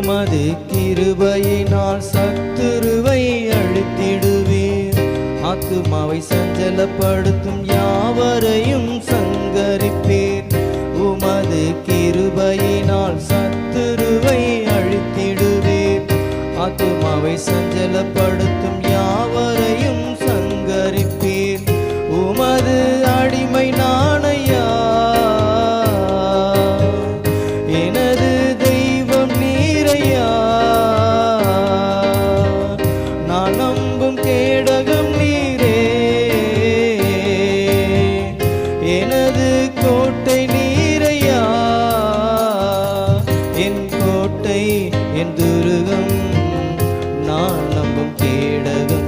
உமது கிருபையினால் சத்துருவை அழித்திடுவீர். ஆத்துமாவை சஞ்சலப்படுத்தும் யாவரையும் சங்கரிப்பீர். உமது கிருபையினால் சத்துருவை அழித்திடுவீர். ஆத்துமாவை சஞ்சலப்படுத்தும் யாவரையும் சங்கரிப்பீர். உமது அடிமை நானையா, எனது தெய்வம் நீரையா. நான் நம்பும் கேடகம் நீரே, எனது கோட்டை நீரையா. என் கோட்டை என் துருகம், நான் நம்பும் கேடகம்